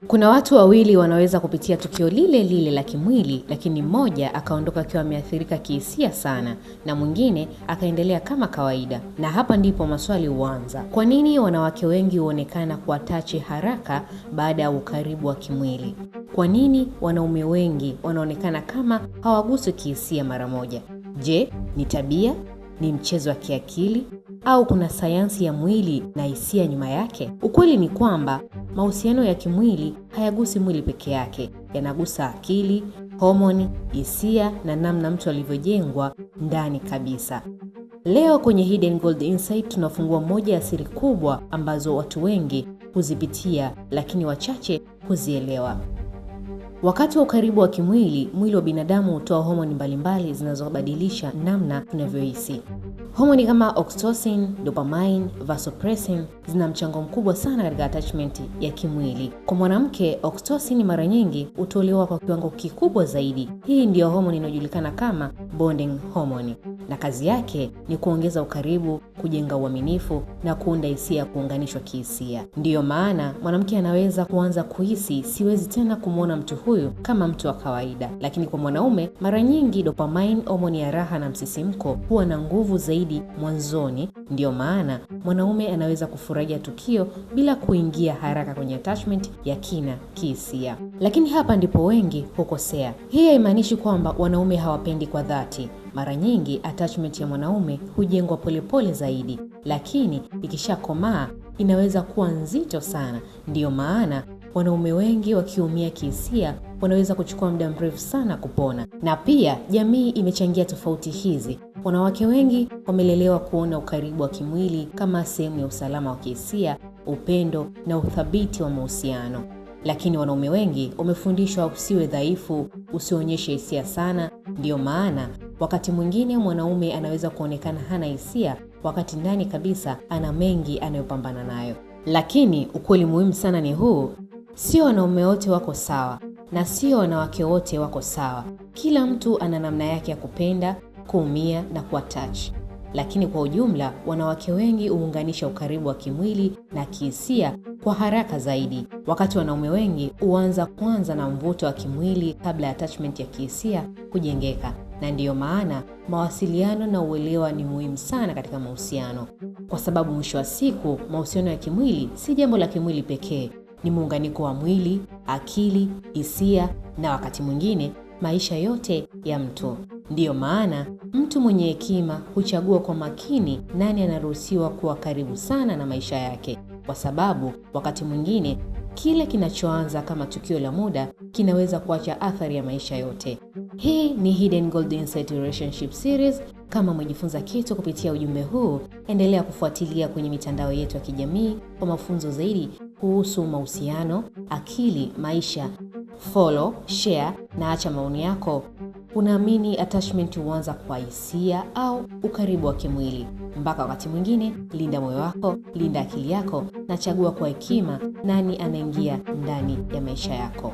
Kuna watu wawili wanaweza kupitia tukio lile lile la kimwili, lakini mmoja akaondoka akiwa ameathirika kihisia sana na mwingine akaendelea kama kawaida. Na hapa ndipo maswali huanza. Kwa nini wanawake wengi huonekana kuatachi haraka baada ya ukaribu wa kimwili? Kwa nini wanaume wengi wanaonekana kama hawaguswi kihisia mara moja? Je, ni tabia? Ni mchezo wa kiakili? Au kuna sayansi ya mwili na hisia nyuma yake? Ukweli ni kwamba mahusiano ya kimwili hayagusi mwili peke yake, yanagusa akili, homoni, hisia na namna mtu alivyojengwa ndani kabisa. Leo kwenye Hidden Gold Insight tunafungua moja ya siri kubwa ambazo watu wengi huzipitia lakini wachache huzielewa. Wakati wa ukaribu wa kimwili, mwili wa binadamu hutoa homoni mbalimbali zinazobadilisha namna tunavyohisi. Homoni kama oxytocin, dopamine, vasopressin zina mchango mkubwa sana katika attachment ya kimwili. Kwa mwanamke, oxytocin mara nyingi hutolewa kwa kiwango kikubwa zaidi. Hii ndiyo homoni inayojulikana kama bonding hormone, na kazi yake ni kuongeza ukaribu, kujenga uaminifu na kuunda hisia ya kuunganishwa kihisia. Ndiyo maana mwanamke anaweza kuanza kuhisi siwezi tena kumwona mtu huyu kama mtu wa kawaida. Lakini kwa mwanaume, mara nyingi dopamine, homoni ya raha na msisimko, huwa na nguvu zaidi mwanzoni. Ndiyo maana mwanaume anaweza kufurahia tukio bila kuingia haraka kwenye attachment ya kina kihisia. Lakini hapa ndipo wengi hukosea. Hii haimaanishi kwamba wanaume hawapendi kwa dhati. Mara nyingi attachment ya mwanaume hujengwa polepole zaidi, lakini ikishakomaa inaweza kuwa nzito sana. Ndiyo maana wanaume wengi wakiumia kihisia wanaweza kuchukua muda mrefu sana kupona. Na pia jamii imechangia tofauti hizi. Wanawake wengi wamelelewa kuona ukaribu wa kimwili kama sehemu ya usalama wa kihisia, upendo na uthabiti wa mahusiano. Lakini wanaume wengi wamefundishwa usiwe dhaifu, usionyeshe hisia sana. Ndiyo maana wakati mwingine mwanaume anaweza kuonekana hana hisia wakati ndani kabisa ana mengi anayopambana nayo. Lakini ukweli muhimu sana ni huu: sio wanaume wote wako sawa na sio wanawake wote wako sawa. Kila mtu ana namna yake ya kupenda, kuumia na kuattach. Lakini kwa ujumla, wanawake wengi huunganisha ukaribu wa kimwili na kihisia kwa haraka zaidi, wakati wanaume wengi huanza kwanza na mvuto wa kimwili kabla ya attachment ya kihisia kujengeka. Na ndiyo maana mawasiliano na uelewa ni muhimu sana katika mahusiano, kwa sababu mwisho wa siku mahusiano ya kimwili si jambo la kimwili pekee, ni muunganiko wa mwili, akili, hisia na wakati mwingine maisha yote ya mtu. Ndiyo maana mtu mwenye hekima huchagua kwa makini nani anaruhusiwa kuwa karibu sana na maisha yake, kwa sababu wakati mwingine kile kinachoanza kama tukio la muda kinaweza kuacha athari ya maisha yote. Hii ni Hidden Gold Insight Relationship Series. Kama umejifunza kitu kupitia ujumbe huu, endelea kufuatilia kwenye mitandao yetu ya kijamii kwa mafunzo zaidi kuhusu mahusiano, akili, maisha. Follow, share na acha maoni yako. Unaamini attachment huanza kwa hisia au ukaribu wa kimwili? Mpaka wakati mwingine, linda moyo wako, linda akili yako na chagua kwa hekima nani anaingia ndani ya maisha yako.